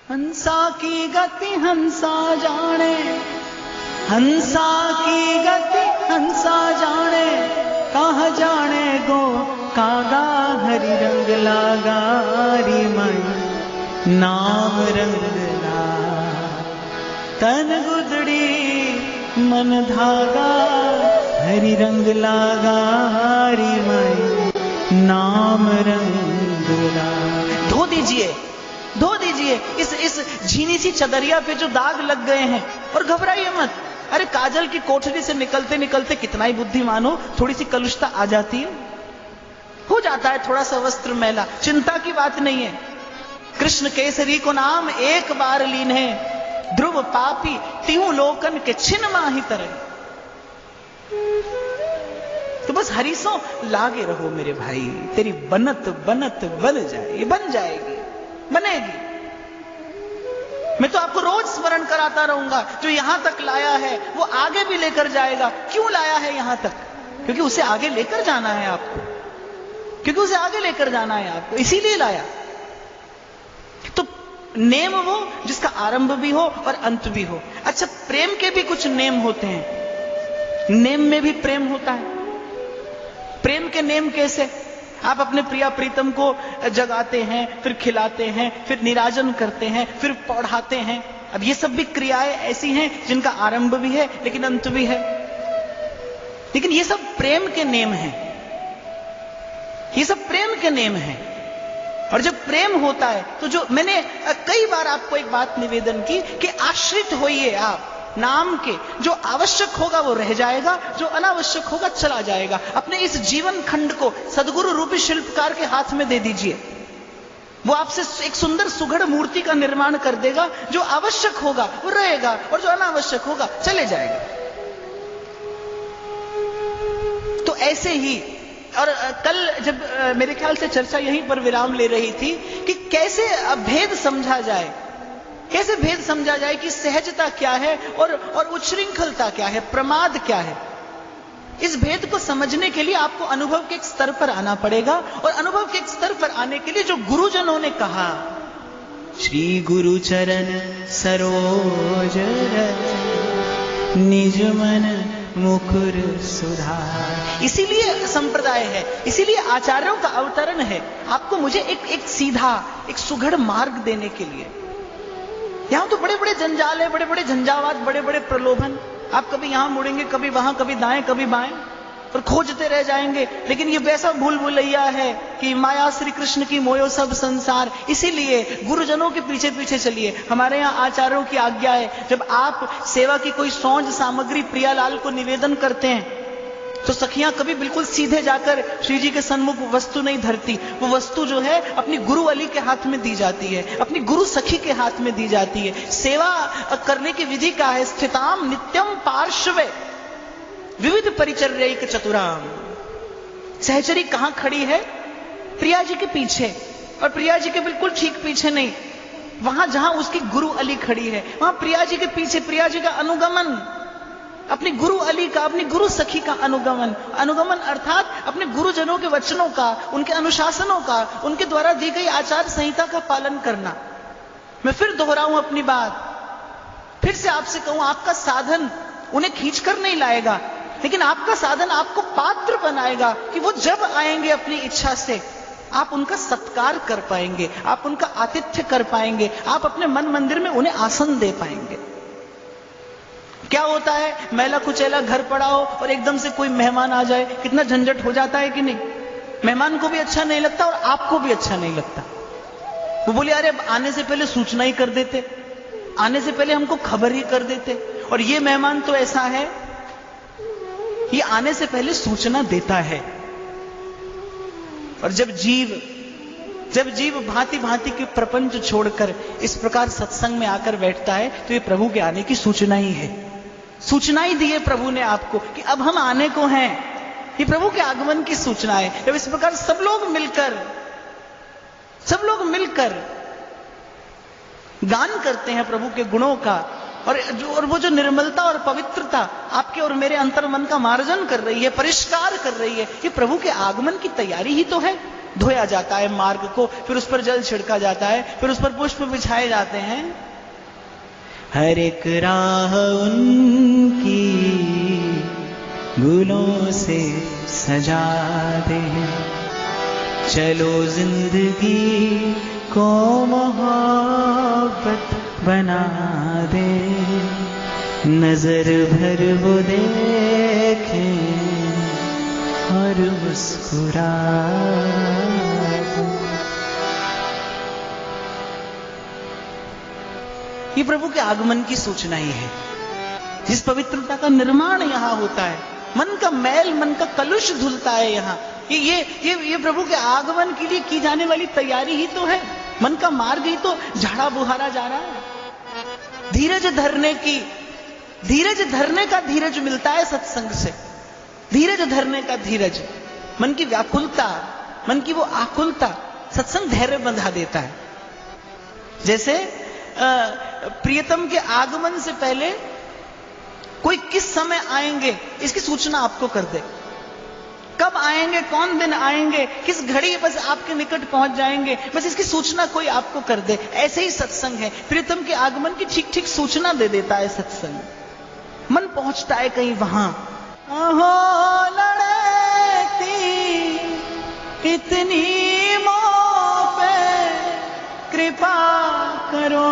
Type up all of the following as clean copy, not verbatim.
हंसा की गति हंसा जाने, हंसा की गति हंसा जाने, कहाँ जाने गो कागा हरि रंग लागा री माई नाम रंग ला, तन गुदड़ी मन धागा हरि रंग लागा री माई नाम रंग ला। धो दीजिए, धो दीजिए इस झीनी सी चदरिया पे जो दाग लग गए हैं, और घबराइए मत। अरे काजल की कोठरी से निकलते निकलते कितना ही बुद्धिमान हो, थोड़ी सी कलुषता आ जाती है, हो जाता है थोड़ा सा वस्त्र मैला, चिंता की बात नहीं है। कृष्ण केसरी को नाम एक बार लीने, ध्रुव पापी तीहू लोकन के छिन माही तरह। तो बस हरीसों लागे रहो मेरे भाई, तेरी बनत बनत बन जाए, बन जाएगी, बनेगी। मैं तो आपको रोज स्मरण कराता रहूंगा, जो यहां तक लाया है वो आगे भी लेकर जाएगा। क्यों लाया है यहां तक? क्योंकि उसे आगे लेकर जाना है आपको, क्योंकि उसे आगे लेकर जाना है आपको, इसीलिए लाया। तो नेम वो जिसका आरंभ भी हो और अंत भी हो। अच्छा, प्रेम के भी कुछ नेम होते हैं, नेम में भी प्रेम होता है। प्रेम के नेम कैसे? आप अपने प्रिया प्रीतम को जगाते हैं, फिर खिलाते हैं, फिर निराजन करते हैं, फिर पढ़ाते हैं। अब ये सब भी क्रियाएं ऐसी हैं जिनका आरंभ भी है लेकिन अंत भी है, लेकिन ये सब प्रेम के नेम हैं, ये सब प्रेम के नेम हैं। और जब प्रेम होता है तो जो मैंने कई बार आपको एक बात निवेदन की कि आश्रित होइए आप नाम के, जो आवश्यक होगा वो रह जाएगा, जो अनावश्यक होगा चला जाएगा। अपने इस जीवन खंड को सदगुरु रूपी शिल्पकार के हाथ में दे दीजिए, वो आपसे एक सुंदर सुघड़ मूर्ति का निर्माण कर देगा। जो आवश्यक होगा वो रहेगा और जो अनावश्यक होगा चले जाएगा। तो ऐसे ही, और कल जब मेरे ख्याल से चर्चा यहीं पर विराम ले रही थी कि कैसे भेद समझा जाए, कैसे भेद समझा जाए कि सहजता क्या है और उच्छृंखलता क्या है, प्रमाद क्या है। इस भेद को समझने के लिए आपको अनुभव के एक स्तर पर आना पड़ेगा, और अनुभव के एक स्तर पर आने के लिए जो गुरुजनों ने कहा, श्री गुरु चरण सरोज रज निज मन मुकुर सुधार। इसीलिए संप्रदाय है, इसीलिए आचार्यों का अवतरण है, आपको मुझे एक सीधा एक सुघड़ मार्ग देने के लिए। यहां तो बड़े बड़े जंजाल है, बड़े बड़े झंझावात, बड़े बड़े प्रलोभन। आप कभी यहां मुड़ेंगे, कभी वहां, कभी दाएं कभी बाएं, और खोजते रह जाएंगे। लेकिन ये वैसा भूल भुलैया है कि माया श्री कृष्ण की मोयो सब संसार। इसीलिए गुरुजनों के पीछे पीछे चलिए। हमारे यहाँ आचार्यों की आज्ञा है, जब आप सेवा की कोई सौंज सामग्री प्रियालाल को निवेदन करते हैं तो सखियां कभी बिल्कुल सीधे जाकर श्री जी के सन्मुख वस्तु नहीं धरती। वो वस्तु जो है अपनी गुरु अली के हाथ में दी जाती है, अपनी गुरु सखी के हाथ में दी जाती है। सेवा करने की विधि क्या है? स्थिताम नित्यम पार्श्वे विविध परिचर्यैक चतुराम। सहचरी कहां खड़ी है? प्रिया जी के पीछे, और प्रिया जी के बिल्कुल ठीक पीछे नहीं, वहां जहां उसकी गुरु अली खड़ी है, वहां प्रिया जी के पीछे प्रिया जी का अनुगमन, अपनी गुरु अली का, अपनी गुरु सखी का अनुगमन। अनुगमन अर्थात अपने गुरुजनों के वचनों का, उनके अनुशासनों का, उनके द्वारा दी गई आचार संहिता का पालन करना। मैं फिर दोहराऊं अपनी बात, फिर से आपसे कहूं, आपका साधन उन्हें खींचकर नहीं लाएगा, लेकिन आपका साधन आपको पात्र बनाएगा कि वो जब आएंगे अपनी इच्छा से आप उनका सत्कार कर पाएंगे, आप उनका आतिथ्य कर पाएंगे, आप अपने मन मंदिर में उन्हें आसन दे पाएंगे। क्या होता है, मैला कुचैला घर पड़ा हो और एकदम से कोई मेहमान आ जाए, कितना झंझट हो जाता है कि नहीं? मेहमान को भी अच्छा नहीं लगता और आपको भी अच्छा नहीं लगता। वो बोले, अरे आने से पहले सूचना ही कर देते, आने से पहले हमको खबर ही कर देते। और ये मेहमान तो ऐसा है, ये आने से पहले सूचना देता है। और जब जीव भांति भांति के प्रपंच छोड़कर इस प्रकार सत्संग में आकर बैठता है तो ये प्रभु के आने की सूचना ही है। सूचना ही दी है प्रभु ने आपको कि अब हम आने को हैं। ये प्रभु के आगमन की सूचना है। जब इस प्रकार सब लोग मिलकर गान करते हैं प्रभु के गुणों का, और वो जो निर्मलता और पवित्रता आपके और मेरे अंतर मन का मार्जन कर रही है, परिष्कार कर रही है, ये प्रभु के आगमन की तैयारी ही तो है। धोया जाता है मार्ग को, फिर उस पर जल छिड़का जाता है, फिर उस पर पुष्प बिछाए जाते हैं। हर एक राह उनकी गुलों से सजा दे, चलो जिंदगी को मोहब्बत बना दे, नजर भर वो देखें और मुस्कुरा दे। ये प्रभु के आगमन की सूचना ही है, जिस पवित्रता का निर्माण यहां होता है, मन का मैल, मन का कलुष धुलता है यहां। ये प्रभु के आगमन के लिए की जाने वाली तैयारी ही तो है, मन का मार्ग ही तो झाड़ा बुहारा जा रहा है। धीरज धरने का धीरज मिलता है सत्संग से, धीरज धरने का धीरज, मन की व्याकुलता, मन की वो आकुलता सत्संग धैर्य बंधा देता है। जैसे प्रियतम के आगमन से पहले कोई किस समय आएंगे इसकी सूचना आपको कर दे, कब आएंगे, कौन दिन आएंगे, किस घड़ी बस आपके निकट पहुंच जाएंगे, बस इसकी सूचना कोई आपको कर दे। ऐसे ही सत्संग है, प्रियतम के आगमन की ठीक ठीक सूचना दे देता है सत्संग। मन पहुंचता है कहीं वहां। अहो लड़ती इतनी मोह पे कृपा करो,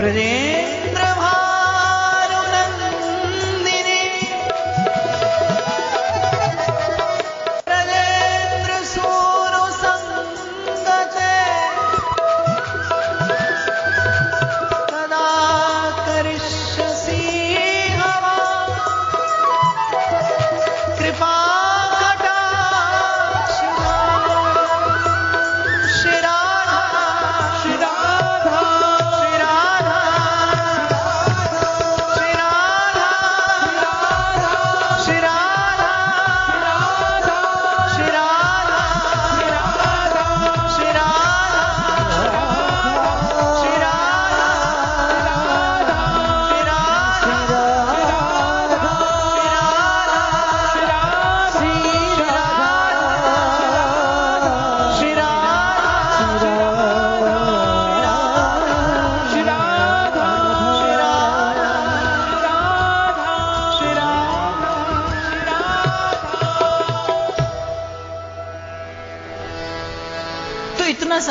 ब्रजेंद्र भानुनंदिनी ब्रजेंद्र सूनु संगते सदा करिष्यसि हवा कृपा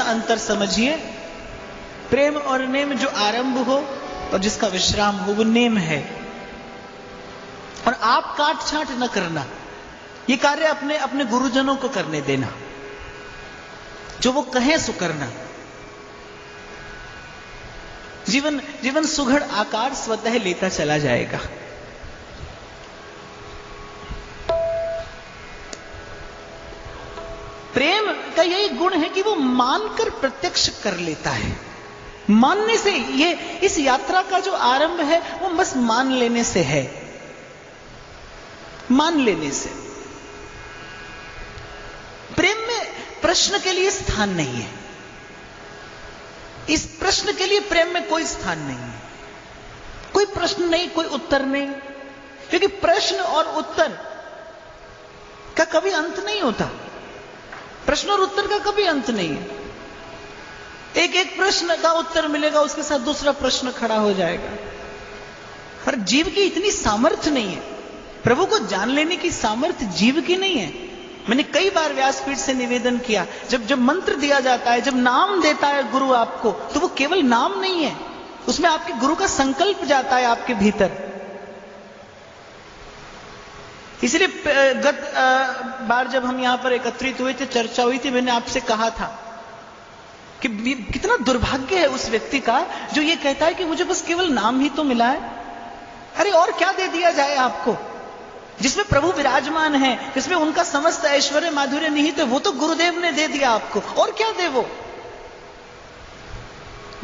अंतर समझिए। प्रेम और नेम जो आरंभ हो और जिसका विश्राम हो वो नेम है। और आप काट छांट न करना, ये कार्य अपने अपने गुरुजनों को करने देना, जो वो कहें सो करना। जीवन जीवन सुघड़ आकार स्वतः लेता चला जाएगा। प्रेम का यही गुण है कि वो मानकर प्रत्यक्ष कर लेता है। मानने से, ये इस यात्रा का जो आरंभ है वो बस मान लेने से है। मान लेने से। प्रेम में प्रश्न के लिए स्थान नहीं है। इस प्रश्न के लिए प्रेम में कोई स्थान नहीं है। कोई प्रश्न नहीं, कोई उत्तर नहीं, क्योंकि प्रश्न और उत्तर का कभी अंत नहीं होता। प्रश्न और उत्तर का कभी अंत नहीं है। एक एक प्रश्न का उत्तर मिलेगा, उसके साथ दूसरा प्रश्न खड़ा हो जाएगा। पर जीव की इतनी सामर्थ्य नहीं है, प्रभु को जान लेने की सामर्थ्य जीव की नहीं है। मैंने कई बार व्यासपीठ से निवेदन किया, जब मंत्र दिया जाता है, जब नाम देता है गुरु आपको, तो वो केवल नाम नहीं है, उसमें आपके गुरु का संकल्प जाता है आपके भीतर। इसलिए गत बार जब हम यहां पर एकत्रित हुए थे, चर्चा हुई थी, मैंने आपसे कहा था कि कितना दुर्भाग्य है उस व्यक्ति का जो ये कहता है कि मुझे बस केवल नाम ही तो मिला है। अरे और क्या दे दिया जाए आपको? जिसमें प्रभु विराजमान है, जिसमें उनका समस्त ऐश्वर्य माधुर्य निहित है, वो तो गुरुदेव ने दे दिया आपको। और क्या दे वो?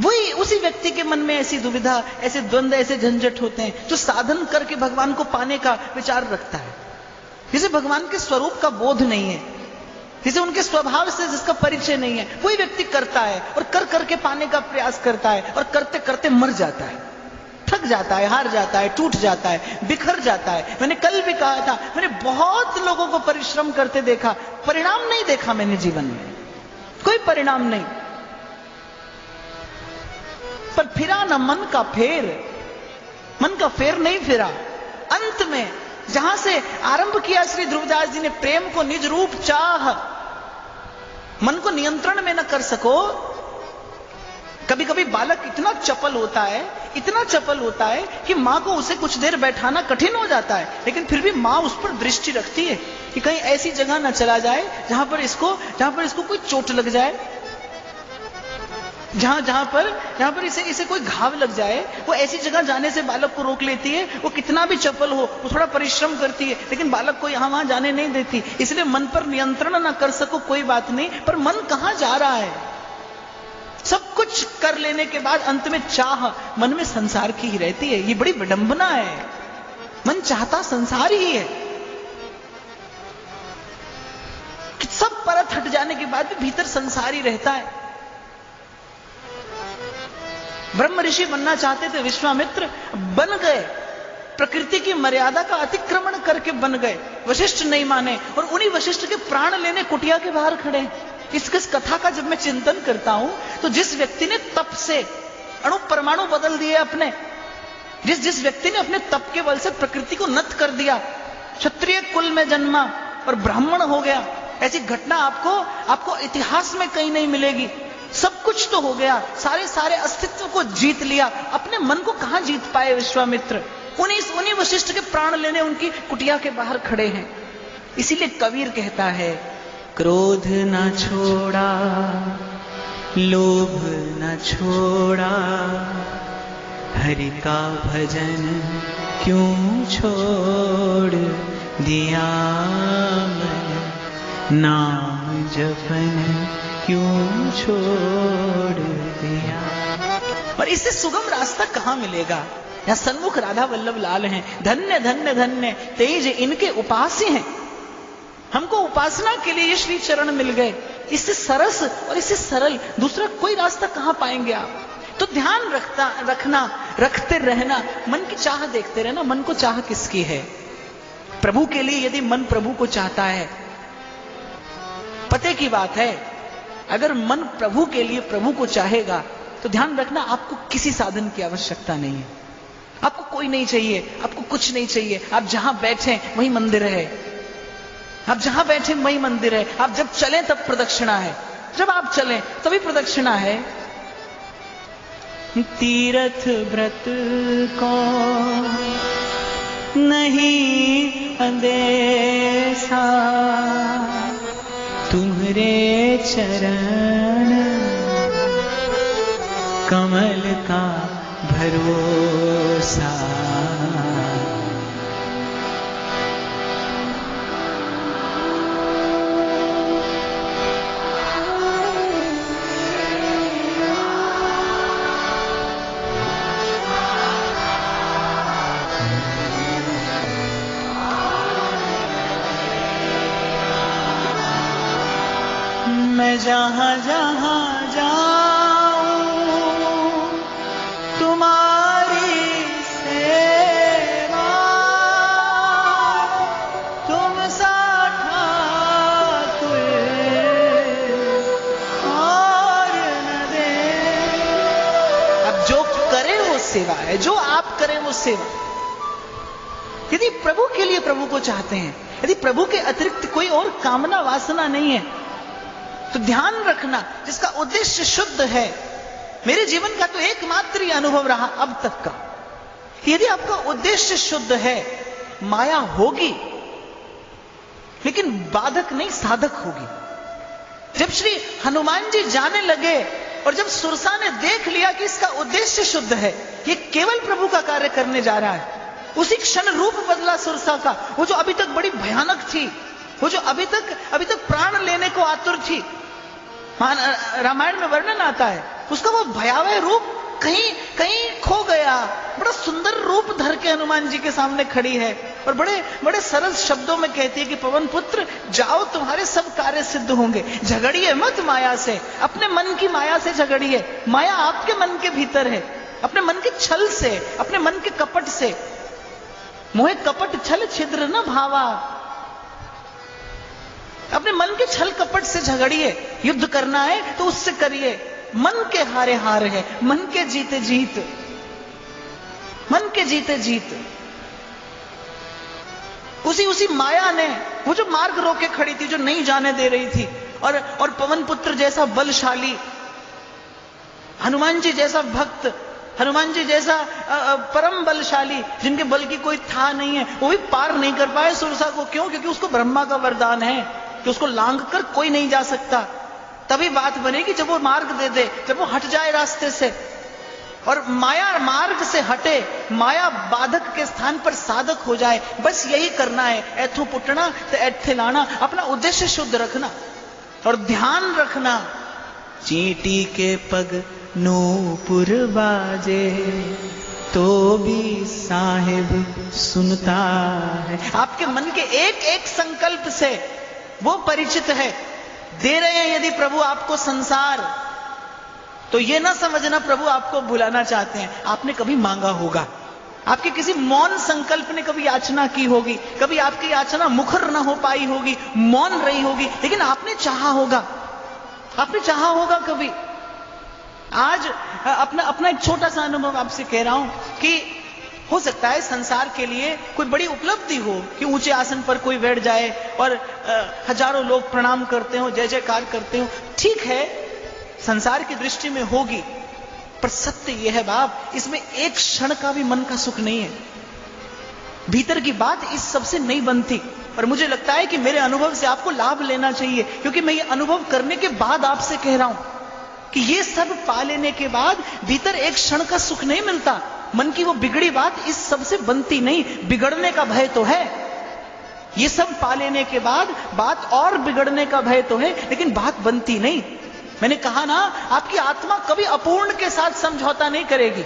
वही उसी व्यक्ति के मन में ऐसी दुविधा, ऐसे द्वंद्व, ऐसे झंझट होते हैं जो साधन करके भगवान को पाने का विचार रखता है, जिसे भगवान के स्वरूप का बोध नहीं है, जिसे उनके स्वभाव से जिसका परिचय नहीं है। वही व्यक्ति करता है और कर करके पाने का प्रयास करता है, और करते करते मर जाता है, थक जाता है, हार जाता है, टूट जाता है, बिखर जाता है। मैंने कल भी कहा था, मैंने बहुत लोगों को परिश्रम करते देखा, परिणाम नहीं देखा मैंने जीवन में, कोई परिणाम नहीं। पर फिरा ना मन का फेर, मन का फेर नहीं फिरा। अंत में जहां से आरंभ किया श्री ध्रुवदास जी ने, प्रेम को निज रूप चाह, मन को नियंत्रण में न कर सको। कभी कभी बालक इतना चपल होता है, इतना चपल होता है कि मां को उसे कुछ देर बैठाना कठिन हो जाता है, लेकिन फिर भी मां उस पर दृष्टि रखती है कि कहीं ऐसी जगह न चला जाए जहां पर इसको कोई चोट लग जाए, जहां पर इसे कोई घाव लग जाए। वो ऐसी जगह जाने से बालक को रोक लेती है। वो कितना भी चपल हो, वो थोड़ा परिश्रम करती है, लेकिन बालक को यहां वहां जाने नहीं देती। इसलिए मन पर नियंत्रण ना कर सको कोई बात नहीं, पर मन कहां जा रहा है? सब कुछ कर लेने के बाद अंत में चाह मन में संसार की ही रहती है। ये बड़ी विडंबना है। मन चाहता संसार ही है। सब परत हट जाने के बाद भी भीतर संसार ही रहता है। ब्रह्म ऋषि बनना चाहते थे विश्वामित्र, बन गए, प्रकृति की मर्यादा का अतिक्रमण करके बन गए। वशिष्ठ नहीं माने, और उन्हीं वशिष्ठ के प्राण लेने कुटिया के बाहर खड़े। इस कथा का जब मैं चिंतन करता हूं, तो जिस व्यक्ति ने तप से अणु परमाणु बदल दिए अपने, जिस व्यक्ति ने अपने तप के बल से प्रकृति को नष्ट कर दिया, क्षत्रिय कुल में जन्मा और ब्राह्मण हो गया, ऐसी घटना आपको इतिहास में कहीं नहीं मिलेगी। सब कुछ तो हो गया, सारे अस्तित्व को जीत लिया, अपने मन को कहां जीत पाए विश्वामित्र? उन्हीं वशिष्ठ के प्राण लेने उनकी कुटिया के बाहर खड़े हैं। इसीलिए कबीर कहता है, क्रोध न छोड़ा, लोभ न छोड़ा, हरि का भजन क्यों छोड़ दिया मन, नाम जपन क्यों छोड़ दिया। और इससे सुगम रास्ता कहां मिलेगा? यहां सन्मुख राधा वल्लभ लाल हैं, धन्य धन्य धन्य तेज इनके उपास्य हैं। हमको उपासना के लिए ये श्री चरण मिल गए। इससे सरस और इससे सरल दूसरा कोई रास्ता कहां पाएंगे आप? तो ध्यान रखते रहना, मन की चाह देखते रहना। मन को चाह किसकी है? प्रभु के लिए यदि मन प्रभु को चाहता है, पते की बात है, अगर मन प्रभु के लिए प्रभु को चाहेगा तो ध्यान रखना, आपको किसी साधन की आवश्यकता नहीं है। आपको कोई नहीं चाहिए, आपको कुछ नहीं चाहिए। आप जहां बैठे वही मंदिर है, आप जहां बैठे वही मंदिर है। आप जब चलें तब प्रदक्षिणा है, जब आप चलें तभी प्रदक्षिणा है। तीर्थ व्रत को नहीं अंदेशा, तुम्हारे चरण कमल का भरोसा। मैं जहां जहां जाऊं तुम्हारी सेवा, तुम सा ठाकुर और न दे। अब जो करे वो सेवा है, जो आप करें वो सेवा। यदि प्रभु के लिए प्रभु को चाहते हैं, यदि प्रभु के अतिरिक्त कोई और कामना वासना नहीं है, तो ध्यान रखना, जिसका उद्देश्य शुद्ध है। मेरे जीवन का तो एकमात्र ही अनुभव रहा अब तक का, यदि आपका उद्देश्य शुद्ध है, माया होगी लेकिन बाधक नहीं, साधक होगी। जब श्री हनुमान जी जाने लगे और जब सुरसा ने देख लिया कि इसका उद्देश्य शुद्ध है, ये केवल प्रभु का कार्य करने जा रहा है, उसी क्षण रूप बदला सुरसा का। वो जो अभी तक बड़ी भयानक थी, वो जो अभी तक प्राण लेने को आतुर थी, रामायण में वर्णन आता है, उसका वो भयावह रूप कहीं खो गया। बड़ा सुंदर रूप धर के हनुमान जी के सामने खड़ी है और बड़े सरल शब्दों में कहती है कि पवन पुत्र जाओ, तुम्हारे सब कार्य सिद्ध होंगे। झगड़िए मत माया से, अपने मन की माया से झगड़िए। माया आपके मन के भीतर है, अपने मन के छल से, अपने मन के कपट से। मोहे कपट छल छिद्र न भावा, अपने मन के छल कपट से झगड़िए। युद्ध करना है तो उससे करिए। मन के हारे हार है, मन के जीते जीत, मन के जीते जीत। उसी माया ने वो जो मार्ग रोके खड़ी थी, जो नहीं जाने दे रही थी, और पवन पुत्र जैसा बलशाली, हनुमान जी जैसा भक्त, हनुमान जी जैसा परम बलशाली, जिनके बल की कोई था नहीं है, वो भी पार नहीं कर पाए सुरसा को। क्यों? क्योंकि उसको ब्रह्मा का वरदान है कि उसको लांघ कर कोई नहीं जा सकता। तभी बात बनेगी जब वो मार्ग दे दे, जब वो हट जाए रास्ते से और माया मार्ग से हटे, माया बाधक के स्थान पर साधक हो जाए। बस यही करना है। ऐथू पुटना तो ऐथे लाना। अपना उद्देश्य शुद्ध रखना और ध्यान रखना। चींटी के पग नूपुर बाजे तो भी साहिब सुनता है। आपके मन के एक एक संकल्प से वो परिचित है। दे रहे हैं यदि प्रभु आपको संसार, तो ये ना समझना प्रभु आपको भुलाना चाहते हैं। आपने कभी मांगा होगा, आपके किसी मौन संकल्प ने कभी याचना की होगी, कभी आपकी याचना मुखर ना हो पाई होगी, मौन रही होगी, लेकिन आपने चाहा होगा, आपने चाहा होगा कभी। आज अपना एक छोटा सा अनुभव आपसे कह रहा हूं कि हो सकता है संसार के लिए कोई बड़ी उपलब्धि हो कि ऊंचे आसन पर कोई बैठ जाए और हजारों लोग प्रणाम करते हो, जय जयकार करते हो। ठीक है, संसार की दृष्टि में होगी, पर सत्य यह है बाप, इसमें एक क्षण का भी मन का सुख नहीं है। भीतर की बात इस सबसे नहीं बनती। पर मुझे लगता है कि मेरे अनुभव से आपको लाभ लेना चाहिए, क्योंकि मैं ये अनुभव करने के बाद आपसे कह रहा हूं कि ये सब पा लेने के बाद भीतर एक क्षण का सुख नहीं मिलता। मन की वो बिगड़ी बात इस सबसे बनती नहीं। बिगड़ने का भय तो है, ये सब पा लेने के बाद बात और बिगड़ने का भय तो है, लेकिन बात बनती नहीं। मैंने कहा ना, आपकी आत्मा कभी अपूर्ण के साथ समझौता नहीं करेगी,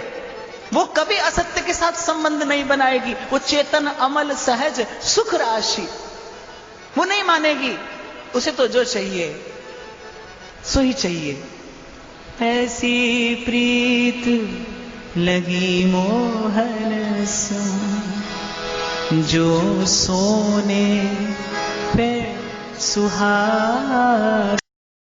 वो कभी असत्य के साथ संबंध नहीं बनाएगी। वो चेतन अमल सहज सुख राशि वो नहीं मानेगी। उसे तो जो चाहिए सो ही चाहिए। ऐसी प्रीत लगी मोहन सो, जो सोने पे सुहाग।